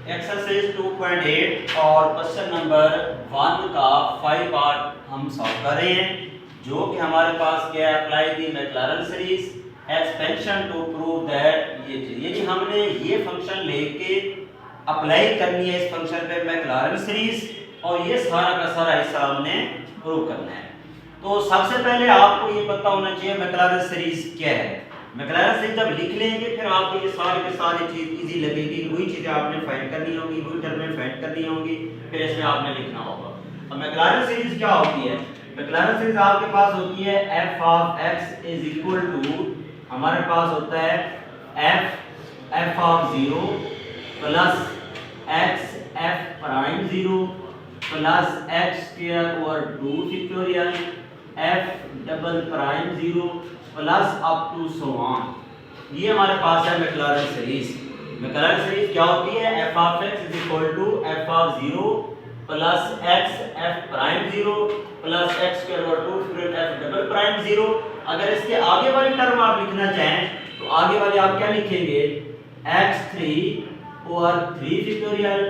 Exercise 2.8 और question number 1 का 5 part हम सॉल्व कर रहे हैं, जो कि हमारे पास क्या है, apply the Maclaurin series expansion to prove that यानी हमने ये फंक्शन लेके अप्लाई करनी है इस फंक्शन पे मैक्लॉरेन सीरीज, और ये सारा का सारा हिस्सा हमने प्रूव करना है। तो सबसे पहले आपको ये पता होना चाहिए मैक्लॉरेन सीरीज क्या है। मैक्लॉरेन सीरीज जब लिख लेंगे फिर आपको ये सारी की सारी चीज इजी लगेगी, वही चीजें आपने फाइंड करनी होगी, वही टर्में फाइंड करनी होगी, फिर इसमें आपने लिखना होगा। अब मैक्लॉरेन सीरीज क्या होती है? मैक्लॉरेन सीरीज आपके पास होती है f of x is equal to, हमारे पास होता है f of 0 plus x f prime 0 plus x square over 2 factorial f double prime 0 plus up to so on. ये हमारे पास है मैक्लॉरेन सीरीज। मैक्लॉरेन सीरीज क्या होती है? f of x is equal to f of 0 plus x f prime 0 plus x square over 2 फिर f double prime 0। अगर इसके आगे वाली टर्म आप लिखना चाहें तो आगे वाले आप क्या लिखेंगे? x3 over 3 factorial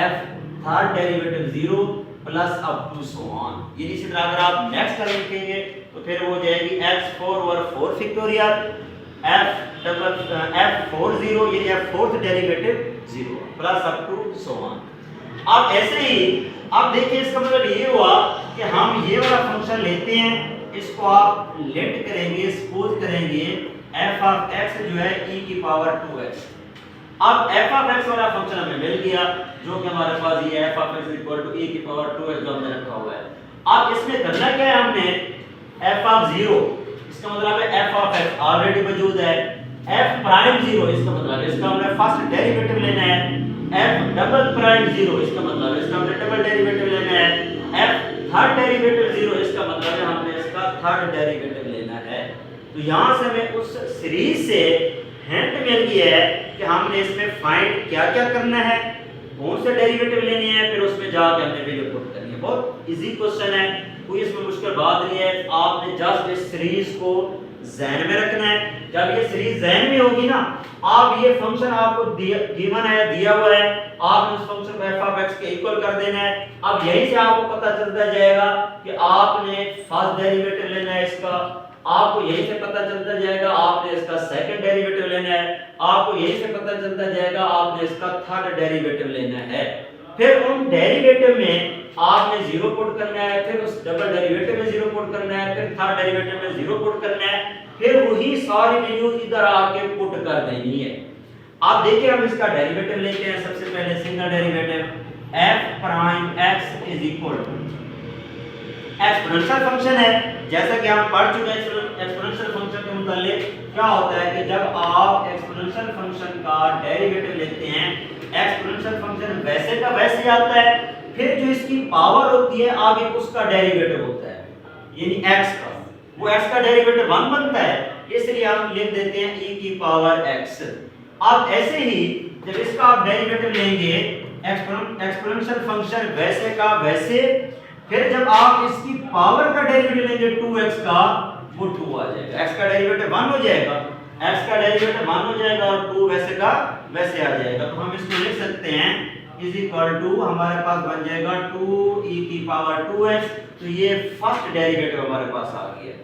f third derivative 0 plus up to so on. ये इसी तरह अगर आप नेक्स्ट टर्म लिखेंगे तो फिर वो हो जाएगी x4 over 4 factorial f double f40 ये f fourth derivative 0 plus up to so on. अब ऐसे ही अब देखिए इसका मतलब ये हुआ कि हम ये वाला फंक्शन लेते हैं, इसको आप लेट करेंगे, सपोज करेंगे f ऑफ x जो है e की पावर 2x। अब f ऑफ x वाला फंक्शन हमें मिल गया, जो कि हमारे पास ये f of x equal to e की पावर 2x जो हमने रखा हुआ है। अब इसमें करना क्या है हमने? f ऑफ 0 इसका मतलब है f ऑफ x ऑलरेडी मौजूद है, f प्राइम 0 इसका मतलब है इसका हमने फर्स्ट डेरिवेटिव लेना है, f डबल प्राइम 0 इसका मतलब है इसका हमने डबल डेरिवेटिव लेना है, f थर्ड डेरिवेटिव 0 इसका मतलब है हमने इसका थर्ड डेरिवेटिव लेना है। तो यहां से हमें उस सीरीज से हिंट मिल गया है कि हमने इसमें फाइंड क्या-क्या करना है, कौन से डेरिवेटिव लेने हैं, फिर उसमें जाके हमने वैल्यू पुट करनी है। बहुत इजी क्वेश्चन है, कोई इसमें मुश्किल बात नहीं है। आपने जस्ट इस सीरीज को ज़हन में रखना है। जब ये सीरीज ज़हन में होगी ना, आप ये फंक्शन आपको गिवन है, दिया हुआ है, आपने उस फंक्शन को f ऑफ x के इक्वल कर देना है। अब यहीं से आपको पता चलता जाएगा कि आपने फर्स्ट डेरिवेटिव लेना है इसका, आपको यहीं से पता चलता जाएगा आपने इसका सेकंड डेरिवेटिव लेना है, आपको यहीं से पता चलता जाएगा आपने इसका थर्ड डेरिवेटिव लेना है। फिर उन डेरिवेटिव में आपने 0 पुट करना है, फिर उस डबल डेरिवेटिव में 0 पुट करना है, फिर थर्ड डेरिवेटिव में 0 पुट करना है, फिर वही सारी वैल्यूज इधर आके पुट कर देनी है। आप देखिए हम इसका डेरिवेटिव लेते हैं। सबसे पहले single derivative f prime x is equal to exponential function है, जैसा कि हम पढ़ चुके हैं एक्सपोनेंशियल फंक्शन के मुतालिक क्या होता है कि जब आप एक्सपोनेंशियल फंक्शन का डेरिवेटिव लेते हैं, एक्सपोनेंशियल फंक्शन वैसे का वैसे आता है, फिर जो इसकी पावर होती है आगे उसका डेरिवेटिव होता है, यानी x का, वो x का डेरिवेटिव 1 बनता है, इसलिए हम लिख देते हैं e की पावर x। अब ऐसे ही जब इसका आप डेरिवेटिव लेंगे एक्सपोनेंशियल फंक्शन वैसे का वैसे, फिर जब आप इसकी पावर का डेरिवेटिव लेंगे 2x का, वो 2 आ जाएगा, x का डेरिवेटिव 1 हो जाएगा, x का डेरिवेटिव 1 हो जाएगा और 2 वैसे का वैसे आ जाएगा। तो हम इसको लिख सकते हैं इज इक्वल टू, हमारे पास बन जाएगा 2e की पावर 2x। तो ये फर्स्ट डेरिवेटिव हमारे पास आ गया।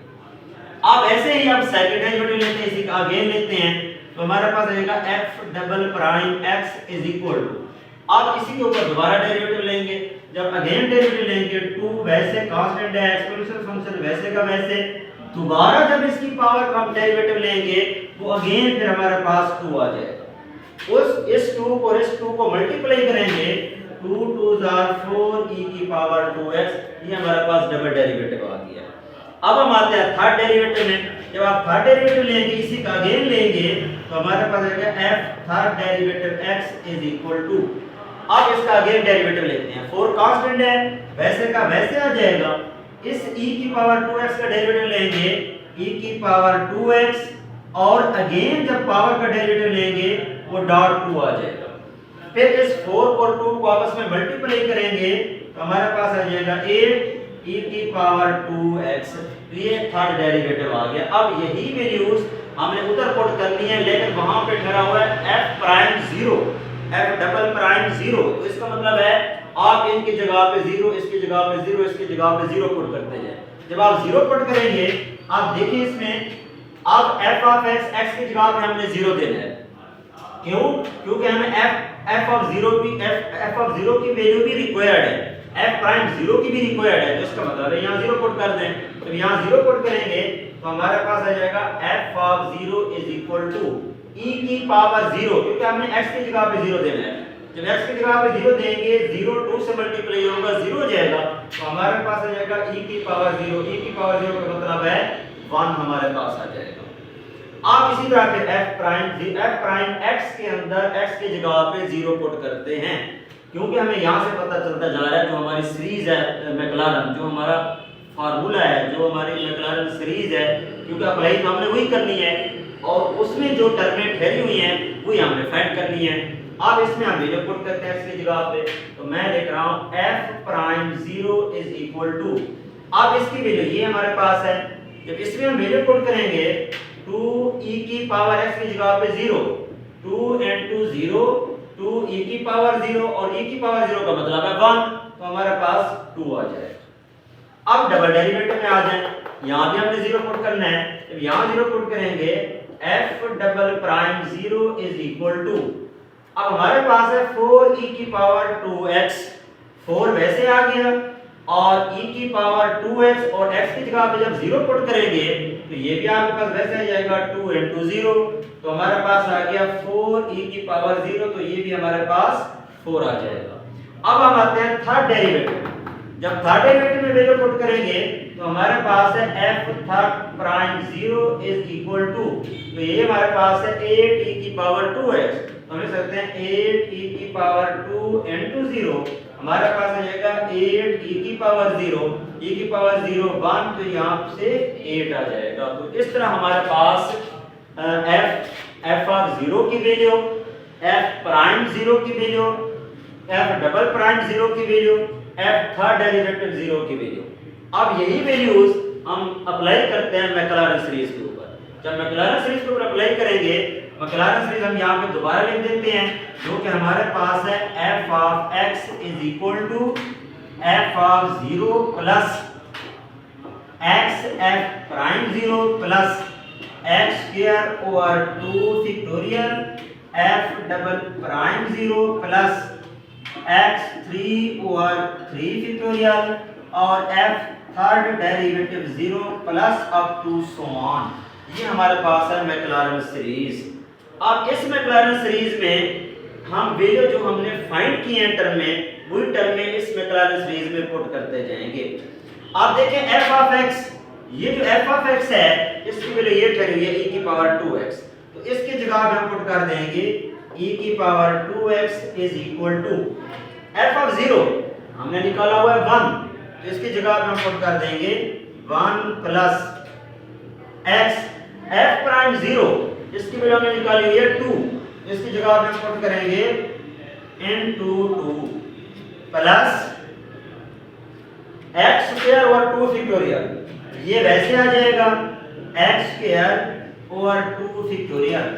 अब ऐसे ही हम सेकंड डेरिवेटिव लेते हैं, इसी का अगेन लेते हैं, तो हमारे पास आएगा f double prime x is equal to, अब इसी के ऊपर दोबारा डेरिवेटिव लेंगे, जब अगेन डेरिवेटिव लेंगे 2 वैसे कांस्टेंट है, एक्सपोनेंशियल फंक्शन वैसे का वैसे, दोबारा जब इसकी पावर का डेरिवेटिव लेंगे वो अगेन फिर हमारे पास 2 आ जाएगा। उस इस 2 को इस 2 को मल्टीप्लाई करेंगे, 2 2s are 4 e की पावर 2x, ये हमारे पास डबल डेरिवेटिव आ गया। अब हम आते हैं थर्ड डेरिवेटिव में। जब आप थर्ड डेरिवेटिव लेंगे, इसी का अगेन लेंगे, तो हमारे पास आएगा f third derivative x is equal to, अब इसका अगेन डेरिवेटिव लेते हैं, 4 कांस्टेंट है, वैसे का वैसे आ जाएगा, इस e की पावर 2x का डेरिवेटिव लेंगे, e की पावर 2x, और अगेन जब पावर का डेरिवेटिव लेंगे वो डॉट 2 आ जाएगा। फिर इस 4 और 2 को आपस में मल्टीप्लाई करेंगे तो हमारे पास आ जाएगा 8 e की पावर 2x, तो ये थर्ड डेरिवेटिव आ गया। अब यही वैल्यूज हमने उधर पुट करनी है, लेकिन वहां पे ठहरा हुआ है f prime 0, f double prime 0, तो इसका मतलब है आप इनकी जगह पे 0, इसकी जगह पे 0, इसकी जगह पे 0 पुट करते हैं। जब आप 0 पुट करेंगे, आप देखिए इसमें अब f ऑफ x, x की जगह पे हमने 0 देना है। क्यों? क्योंकि हमें f ऑफ 0 की वैल्यू भी रिक्वायर्ड है, f प्राइम 0 की भी रिक्वायर्ड है, तो इसका मतलब है यहाँ 0 पुट कर दें। तो यहाँ 0 पुट करेंगे तो हमारे पास आ जाएगा f of 0 is equal to e की पावर 0, क्योंकि हमने x की जगह पे 0 देना है। जब x की जगह पे 0 देंगे, 0 2 से मल्टीप्लाई होगा, 0 हो जाएगा, तो हमारे पास आ जाएगा e की पावर 0, e की पावर 0 का मतलब है 1 हमारे पास आ जाएगा। आप इसी तरह फिर f प्राइम x के अंदर x की जगह पे 0 पुट करते हैं, क्योंकि हमें यहाँ से पता चलता जा रहा है जो हमारी सीरीज है मैक्लारन, जो हमारा फार्मूला है, जो हमारी मैक्लारन सीरीज है, क्योंकि अप्लाई तो हमने वही करनी है और उसमें जो टर्में ठहरी हुई हैं वही हमने फाइंड करनी है। अब इसमें हम वैल्यू पुट करते हैं x की जगह पे, तो मैं लिख रहा हूँ f prime 0 is equal to, अब इसकी वैल्यू ये हमारे पास है, जब इसमें हम वैल्यू पुट करेंगे 2e की पावर x की जगह पे 0, 2 into 0 2e की पावर 0 और e की पावर 0 का मतलब है 1, तो हमारे पास 2 आ जाएगा। अब डबल डेरिवेटिव में आ जाए, यहाँ भी हमने 0 पुट करना है, जब यहाँ 0 पुट करेंगे f double prime 0 is equal to, अब हमारे पास है 4e की पावर 2x, 4 वैसे आ गया और e की पावर 2x और x की जगह पे जब 0 पुट करेंगे तो ये भी आपके पास वैसे आ जाएगा 2 into 0, तो हमारे पास आ गया 4e की पावर 0, तो ये भी हमारे पास 4 आ जाएगा। अब हम आते हैं थर्ड डेरिवेटिव, जब थर्ड डेरिवेटिव में वैल्यू पुट करेंगे तो हमारे पास है f third prime 0 is equal to, तो ये हमारे पास है 8e की पावर 2x, तो हम लिख सकते हैं 8e की पावर 2 into 0, हमारे पास आ जाएगा 8e की पावर 0, e की पावर 0 1, तो यहाँ से 8 आ जाएगा। तो इस तरह हमारे पास f ऑफ 0 की वैल्यू, f प्राइम 0 की वैल्यू, f डबल प्राइम 0 की वैल्यू, f थर्ड डेरिवेटिव 0 की वैल्यू, अब यही वैल्यूज हम अप्लाई करते हैं मैक्लारन सीरीज के ऊपर। जब मैक्लारन सीरीज के ऊपर अप्लाई करेंगे, मैक्लारन सीरीज हम यहाँ पे दोबारा लिख देते हैं, जो कि हमारे पास है f of x is equal to f of 0 plus x f prime 0 plus x square over 2 factorial f double prime 0 plus x 3 over 3 factorial और f third derivative 0 plus up to so on, ये हमारे पास है McLaren series. अब इस McLaren series में हम value जो हमने फाइंड की है टर्म में, वही टर्म में इस मैक्लारन सीरीज में पुट करते जाएंगे। आप देखें f ऑफ x, ये जो f ऑफ x है इसकी वैल्यू ये ठहरी हुई है e की पावर 2x, तो इसकी जगह पे हम पुट कर देंगे e की power 2x is equal to f of 0 हमने निकाला हुआ है 1, तो इसकी जगह पे हम पुट कर देंगे 1 प्लस x f प्राइम 0, इसकी वैल्यू हमने निकाली हुई है 2, इसकी जगह पे हम पुट करेंगे into 2 plus x square over 2 factorial, ये वैसे आ जाएगा x square over 2 factorial,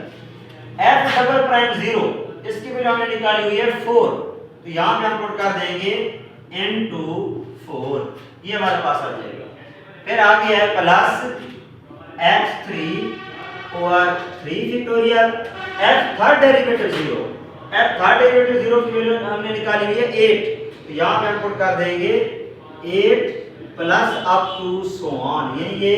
f double prime 0, इसकी वैल्यू हमने निकाली हुई है 4, तो यहां पे हम पुट कर देंगे into 4, ये हमारे पास आ जाएगा। फिर आगे है plus x3 over 3 factorial, f third derivative 0, f third derivative 0 की वैल्यू हमने निकाली हुई है 8, तो यहां पे हम पुट कर देंगे 8 plus up to so on, ये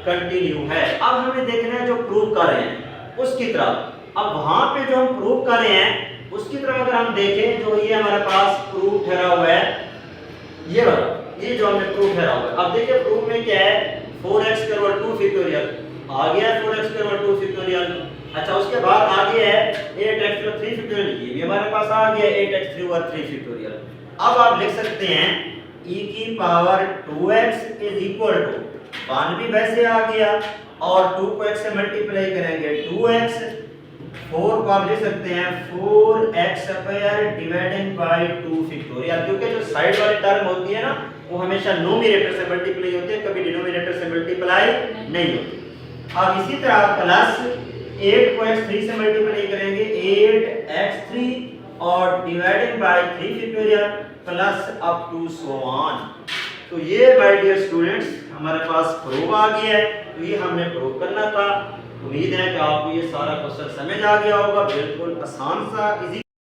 कंटिन्यू है। अब हमें देखना है जो प्रूव कर रहे हैं उसकी तरफ। अब वहां पे जो हम प्रूव कर रहे हैं उसकी तरफ अगर हम देखें, जो ये हमारे पास प्रूफ ठहरा हुआ है, ये वाला, ये जो हमने प्रूफ ठहरा हुआ है। अब देखिए प्रूफ में क्या है, 4x स्क्वायर ओवर 2 फैक्टोरियल आ गया, 4x स्क्वायर ओवर 2 फैक्टोरियल। अच्छा, उसके बाद आ गया है 8x ओवर 3 फैक्टोरियल, ये भी हमारे पास आ गया 8x3 ओवर 3 फैक्टोरियल। अब आप लिख सकते हैं e की power 2x is equal to 1 भी वैसे आ गया और 2 को x से मल्टीप्लाई करेंगे 2x, 4 को आप लिख सकते हैं 4x square divided by 2 factorial, क्योंकि जो साइड वाली टर्म होती है ना वो हमेशा न्यूमरेटर से मल्टीप्लाई होती है, कभी डिनोमिनेटर से मल्टीप्लाई नहीं होती। अब इसी तरह प्लस 8 को x3 से मल्टीप्लाई करेंगे 8x3 और dividing by 3 factorial plus up to so on. तो ये माय डियर स्टूडेंट्स हमारे पास प्रूफ आ गया है, तो ये हमने प्रूव करना था। उम्मीद है कि आपको ये सारा क्वेश्चन समझ आ गया होगा, बिल्कुल आसान सा इजी